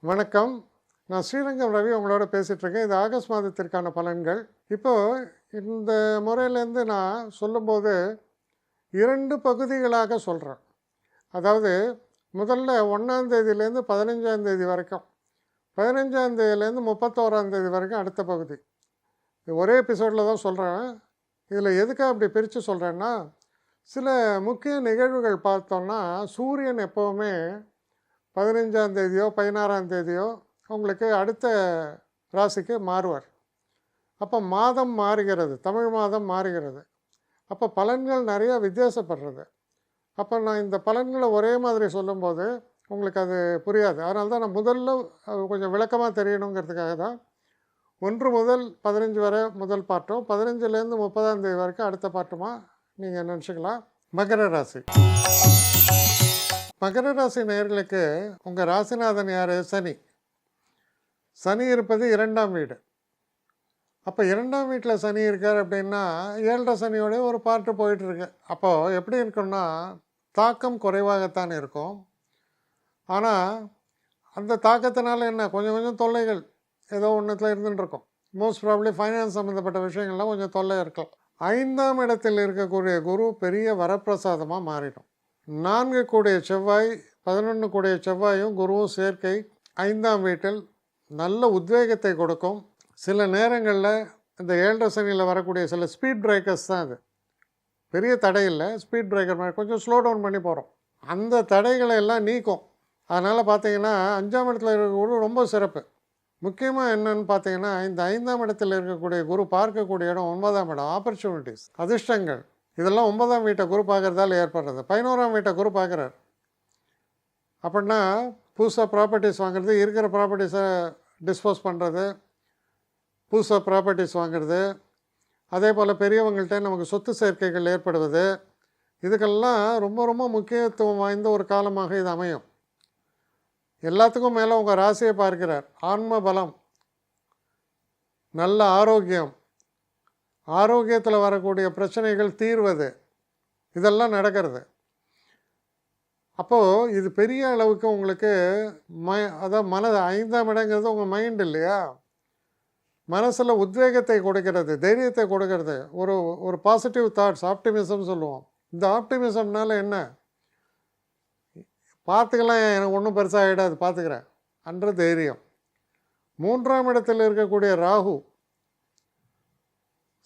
வணக்கம். நான் ஸ்ரீரங்கம் ரவி உங்களோட பேசிகிட்ருக்கேன். இது ஆகஸ்ட் மாதத்திற்கான பலன்கள். இப்போது இந்த முறையிலேருந்து நான் சொல்லும்போது 2 பகுதிகளாக சொல்கிறேன். அதாவது முதல்ல 1ஆம் தேதியிலேருந்து 15ஆம் தேதி வரைக்கும், 15ஆம் தேதியிலேருந்து 31ஆம் தேதி வரைக்கும் அடுத்த பகுதி. இது ஒரே எபிசோடில் தான் சொல்கிறேன். இதில் எதுக்காக அப்படி பிரித்து சொல்கிறேன்னா, சில முக்கிய நிகழ்வுகள் பார்த்தோன்னா சூரியன் எப்போவுமே 15ஆம் தேதியோ 16ஆம் தேதியோ உங்களுக்கு அடுத்த ராசிக்கு மாறுவார். அப்போ மாதம் மாறுகிறது, தமிழ் மாதம் மாறுகிறது. அப்போ பலன்கள் நிறையா வித்தியாசப்படுறது. அப்போ நான் இந்த பலன்களை ஒரே மாதிரி சொல்லும்போது உங்களுக்கு அது புரியாது. அதனால தான் நான் முதல்ல கொஞ்சம் விளக்கமாக தெரியணுங்கிறதுக்காக தான் 1 முதல் 15 வரை முதல் பாட்டும், 15லேருந்து 30ஆம் தேதி வரைக்கும் அடுத்த பாட்டுமா நீங்கள் நினச்சிக்கலாம். மகர ராசி. மகர ராசி நேயர்களுக்கு உங்கள் ராசிநாதன் யார்? சனி. சனி இருப்பது 2ஆம் வீடு. அப்போ 2ஆம் வீட்டில் சனி இருக்கார் அப்படின்னா 7.5 சனியோடைய ஒரு பாட்டு போயிட்டுருக்கு. அப்போது எப்படி இருக்குன்னா தாக்கம் குறைவாகத்தான் இருக்கும். ஆனால் அந்த தாக்கத்தினால என்ன கொஞ்சம் கொஞ்சம் தொல்லைகள் ஏதோ ஒன்றுத்தில் இருந்துட்டுருக்கும். மோஸ்ட் ப்ராப்ளி ஃபைனான்ஸ் சம்மந்தப்பட்ட விஷயங்கள்லாம் கொஞ்சம் தொல்லை இருக்கலாம். 5ஆம் இடத்தில் இருக்கக்கூடிய குரு பெரிய வரப்பிரசாதமாக மாறிடும். 4 கூடிய செவ்வாய், 11 கூடிய செவ்வாயும் குருவும் சேர்க்கை 5ஆம் வீட்டில் நல்ல உத்வேகத்தை கொடுக்கும். சில நேரங்களில் இந்த 7.5 சனியில் வரக்கூடிய சில ஸ்பீட் பிரேக்கர்ஸ் தான் அது. பெரிய தடை இல்லை, ஸ்பீட் பிரேக்கர் மாதிரி கொஞ்சம் ஸ்லோ டவுன் பண்ணி போகிறோம். அந்த தடைகளை எல்லாம் நீக்கும். அதனால் பார்த்தீங்கன்னா 5ஆம் இடத்துல இருக்க குரு ரொம்ப சிறப்பு. முக்கியமாக என்னன்னு பார்த்தீங்கன்னா இந்த 5ஆம் இடத்தில் இருக்கக்கூடிய குரு பார்க்கக்கூடிய இடம் 9ஆம் இடம். ஆப்பர்ச்சுனிட்டிஸ், அதிர்ஷ்டங்கள் இதெல்லாம் 9ஆம் வீட்டை குரு பார்க்குறதால ஏற்படுறது. 11ஆம் வீட்டை குரு பார்க்குறார் அப்படின்னா புதுசாக ப்ராப்பர்ட்டிஸ் வாங்குறது, இருக்கிற ப்ராப்பர்ட்டிஸை டிஸ்போஸ் பண்ணுறது, புதுசாக ப்ராப்பர்ட்டிஸ் வாங்குறது, அதே போல் பெரியவங்கள்ட்ட நமக்கு சொத்து சேர்க்கைகள் ஏற்படுவது, இதுக்கெல்லாம் ரொம்ப ரொம்ப முக்கியத்துவம் வாய்ந்த ஒரு காலமாக இது அமையும். எல்லாத்துக்கும் மேலே உங்கள் ராசியை பார்க்கிறார். ஆன்ம பலம், நல்ல ஆரோக்கியம், ஆரோக்கியத்தில் வரக்கூடிய பிரச்சனைகள் தீர்வது, இதெல்லாம் நடக்கிறது. அப்போது இது பெரிய அளவுக்கு உங்களுக்கு அதான் 5ஆம் இடங்கிறது உங்கள் மைண்ட் இல்லையா, மனசில் உத்வேகத்தை கொடுக்கிறது, தைரியத்தை கொடுக்கறது, ஒரு பாசிட்டிவ் தாட்ஸ், ஆப்டிமிசம் சொல்லுவோம். இந்த ஆப்டிமிசம்னால என்ன, பார்த்துக்கலாம், எனக்கு ஒன்றும் பெருசாக ஆகிடாது, பார்த்துக்கிறேன் அன்ற தைரியம். 3ஆம் இடத்தில் இருக்கக்கூடிய ராகு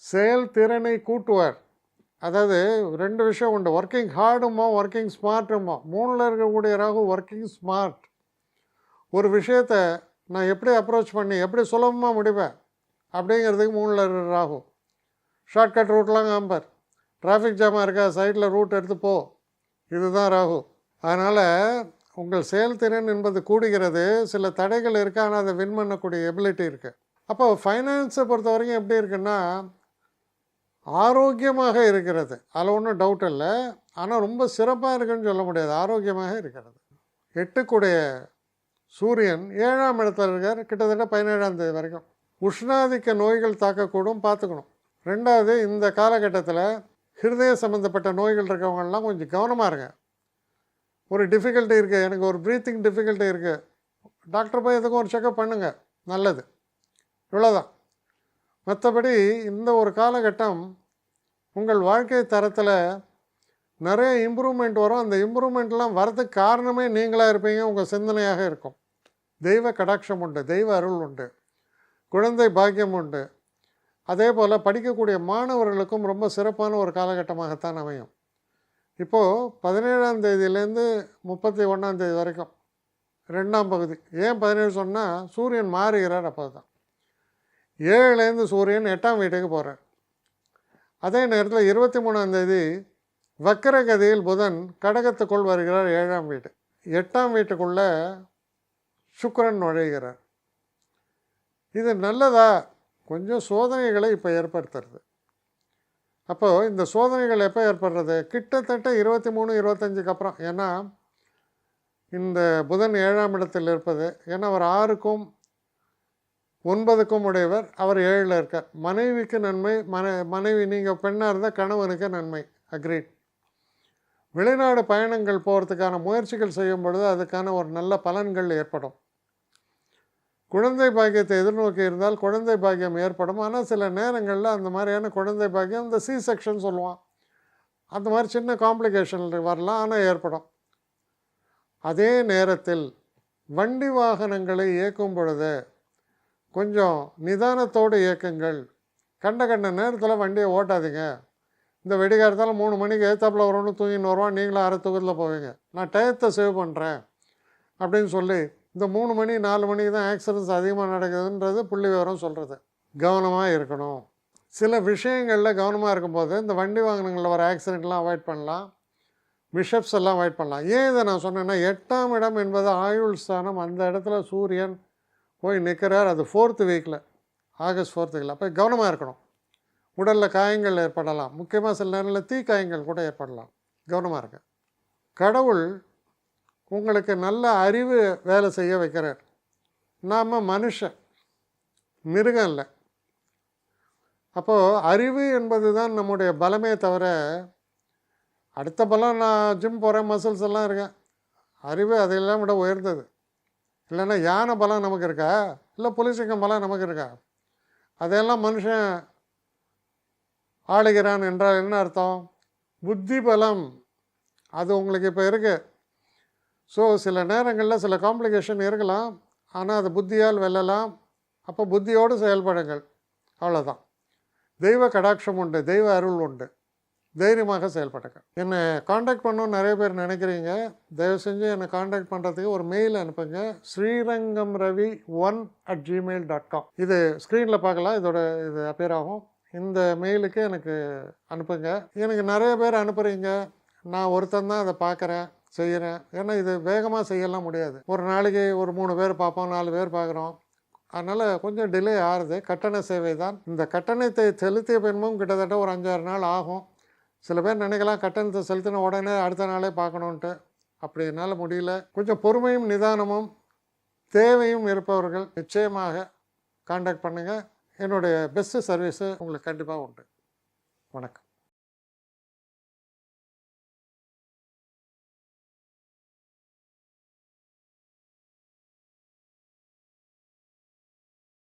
செயல்திறனை கூட்டுவார். அதாவது 2 விஷயம் உண்டு, ஒர்க்கிங் ஹார்டுமா ஒர்க்கிங் ஸ்மார்ட்டுமா. 3ல் இருக்கக்கூடிய ராகு ஒர்க்கிங் ஸ்மார்ட். ஒரு விஷயத்தை நான் எப்படி அப்ரோச் பண்ணி எப்படி சுலபமாக முடிப்பேன் அப்படிங்கிறதுக்கு 3ல் இருக்கிற ராகு. ஷார்ட்கட் ரூட்லாம் காம்பர், டிராஃபிக் ஜாமாக இருக்கா சைடில் ரூட் எடுத்து போ, இதுதான் ராகு. அதனால் உங்கள் செயல்திறன் என்பது கூடுகிறது. சில தடைகள் இருக்குது, ஆனால் அதை வின் பண்ணக்கூடிய எபிலிட்டி இருக்குது. அப்போ ஃபைனான்ஸை பொறுத்த வரைக்கும் எப்படி இருக்குன்னா ஆரோக்கியமாக இருக்கிறது, அதில் ஒன்றும் டவுட் இல்லை. ஆனால் ரொம்ப சிறப்பாக இருக்குன்னு சொல்ல முடியாது, ஆரோக்கியமாக இருக்கிறது. 8 கூடிய சூரியன் 7ஆம் இடத்துல இருக்கார் கிட்டத்தட்ட 17ஆம் தேதி வரைக்கும். உஷ்ணாதிக்க நோய்கள் தாக்கக்கூடும், பார்த்துக்கணும். 2வது இந்த காலகட்டத்தில் ஹிருதய சம்மந்தப்பட்ட நோய்கள் இருக்கவங்கலாம் கொஞ்சம் கவனமாக இருங்க. ஒரு டிஃபிகல்ட்டி இருக்குது, எனக்கு ஒரு ப்ரீத்திங் டிஃபிகல்ட்டி இருக்குது, டாக்டர் போய் எதுக்கும் ஒரு செக்கப் பண்ணுங்கள், நல்லது. இவ்வளோதான். மற்றபடி இந்த ஒரு காலகட்டம் உங்கள் வாழ்க்கை தரத்தில் நிறைய இம்ப்ரூவ்மெண்ட் வரும். அந்த இம்ப்ரூவ்மெண்ட்லாம் வரதுக்கு காரணமே நீங்களாக இருப்பீங்க, உங்கள் சிந்தனையாக இருக்கும். தெய்வ கடாட்சம் உண்டு, தெய்வ அருள் உண்டு, குழந்தை பாக்கியம் உண்டு. அதே போல் படிக்கக்கூடிய மாணவர்களுக்கும் ரொம்ப சிறப்பான ஒரு காலகட்டமாகத்தான் அமையும். இப்போது 17ஆம் தேதியிலேருந்து 31ஆம் தேதி வரைக்கும் 2ஆம் பகுதி. ஏன் 17 சொன்னால் சூரியன் மாறுகிறார். அப்போ தான் 7லேருந்து சூரியன் 8ஆம் வீட்டுக்கு போகிறார். அதே நேரத்தில் 23ஆம் தேதி வக்கரகதியில் புதன் கடகத்துக்குள் வருகிறார் 7ஆம் வீட்டு. 8ஆம் வீட்டுக்குள்ளே சுக்கிரன் நுழைகிறார். இது நல்லதா? கொஞ்சம் சோதனைகளை இப்போ ஏற்படுத்துறது. அப்போது இந்த சோதனைகள் எப்போ ஏற்படுறது? கிட்டத்தட்ட 23, 25க்கு அப்புறம். ஏன்னா இந்த புதன் 7ஆம் இடத்தில் இருப்பது, ஏன்னா அவர் 6க்கும் 9க்கும் உடையவர், அவர் 7ல் இருக்கார். மனைவிக்கு நன்மை, மனைவி நீங்கள் பெண்ணாக இருந்தால் கணவனுக்கு நன்மை, அக்ரீட். வெளிநாடு பயணங்கள் போகிறதுக்கான முயற்சிகள் செய்யும் பொழுது அதுக்கான ஒரு நல்ல பலன்கள் ஏற்படும். குழந்தை பாக்கியத்தை எதிர்நோக்கி இருந்தால் குழந்தை பாக்கியம் ஏற்படும். ஆனால் சில நேரங்களில் அந்த மாதிரியான குழந்தை பாக்கியம் இந்த சி செக்ஷன் சொல்லுவான், அந்த மாதிரி சின்ன காம்ப்ளிகேஷன் வரலாம், ஆனால் ஏற்படும். அதே நேரத்தில் வண்டி வாகனங்களை இயக்கும் பொழுது கொஞ்சம் நிதானத்தோடு இயக்குங்கள். கண்ட நேரத்தில் வண்டியை ஓட்டாதீங்க. இந்த வெடிகாரத்தால் 3 மணிக்கு ஏத்தாப்பில் வரணும்னு தூங்கின்னு வருவான், நீங்களும் அரை தூக்கத்தில் போவீங்க. நான் டயத்தை சேவ் பண்ணுறேன் அப்படின்னு சொல்லி இந்த 3 மணி 4 மணிக்கு தான் ஆக்சிடென்ட்ஸ் அதிகமாக நடக்குதுன்றது புள்ளி விவரம் சொல்கிறது. கவனமாக இருக்கணும். சில விஷயங்களில் கவனமாக இருக்கும்போது இந்த வண்டி வாகனங்களில் வர ஆக்சிடெண்ட்லாம் அவாய்ட் பண்ணலாம், மிஷப்ஸ் எல்லாம் அவாய்ட் பண்ணலாம். ஏன் இதை நான் சொன்னேன்னா, 8ஆம் இடம் என்பது ஆயுள் ஸ்தானம். அந்த இடத்துல சூரியன் போய் நிற்கிறார். அது 4th வீக்கில், ஆகஸ்ட் 4th வீக்கில். அப்போ கவனமாக இருக்கணும். உடலில் காயங்கள் ஏற்படலாம், முக்கியமாக சில நேரங்களில் தீ காயங்கள் கூட ஏற்படலாம். கவனமாக இருக்க. கடவுள் உங்களுக்கு நல்ல அறிவு வேலை செய்ய வைக்கிறார். நாம் மனுஷன், மிருகம் இல்லை. அப்போது அறிவு என்பது தான் நம்முடைய பலமே தவிர, அடுத்த பலம் நான் ஜிம் போகிறேன், மசில்ஸ் எல்லாம் இருக்கேன், அறிவு அதையெல்லாம் விட உயர்ந்தது. இல்லைன்னா யானை பலம் நமக்கு இருக்கா, இல்லை புலிசிங்கம் பலம் நமக்கு இருக்கா? அதையெல்லாம் மனுஷன் ஆளுகிறான் என்றால் என்ன அர்த்தம்? புத்தி பலம் அது உங்களுக்கு இப்போ இருக்குது. ஸோ சில நேரங்களில் சில காம்ப்ளிகேஷன் இருக்கலாம், ஆனால் அது புத்தியால் வெல்லலாம். அப்போ புத்தியோடு செயல்படுங்கள், அவ்வளோதான். தெய்வ கடாட்சம் உண்டு, தெய்வ அருள் உண்டு. தைரியமாக செயல்படுங்க. என்னை காண்டாக்ட் பண்ணணும்னு நிறைய பேர் நினைக்கிறீங்க. தயவு செஞ்சு என்னை காண்டாக்ட் பண்ணுறதுக்கு ஒரு மெயில் அனுப்புங்க, srirangamravi1@gmail.com. இது ஸ்க்ரீனில் பார்க்கலாம், இது அப்பியர் ஆகும். இந்த மெயிலுக்கு எனக்கு அனுப்புங்க. எனக்கு நிறைய பேர் அனுப்புகிறீங்க, நான் ஒருத்தன் தான் அதை பார்க்குறேன், செய்கிறேன். ஏன்னா இது வேகமாக செய்யலாம் முடியாது. ஒரு நாளைக்கு ஒரு 3 பேர் பார்ப்போம், 4 பேர் பார்க்குறோம். அதனால் கொஞ்சம் டிலே ஆகுது. கட்டண சேவை தான். இந்த கட்டணத்தை செலுத்திய பின்பும் கிட்டத்தட்ட ஒரு 5-6 நாள் ஆகும். சில பேர் நினைக்கலாம் கட்டணத்தை செலுத்தின உடனே அடுத்த நாளே பார்க்கணுன்ட்டு. அப்படி என்னால் முடியல. கொஞ்சம் பொறுமையும் நிதானமும் தேவையும் இருப்பவர்கள் நிச்சயமாக காண்டாக்ட் பண்ணுங்கள். என்னுடைய பெஸ்ட்டு சர்வீஸு உங்களுக்கு கண்டிப்பாக உண்டு. வணக்கம்.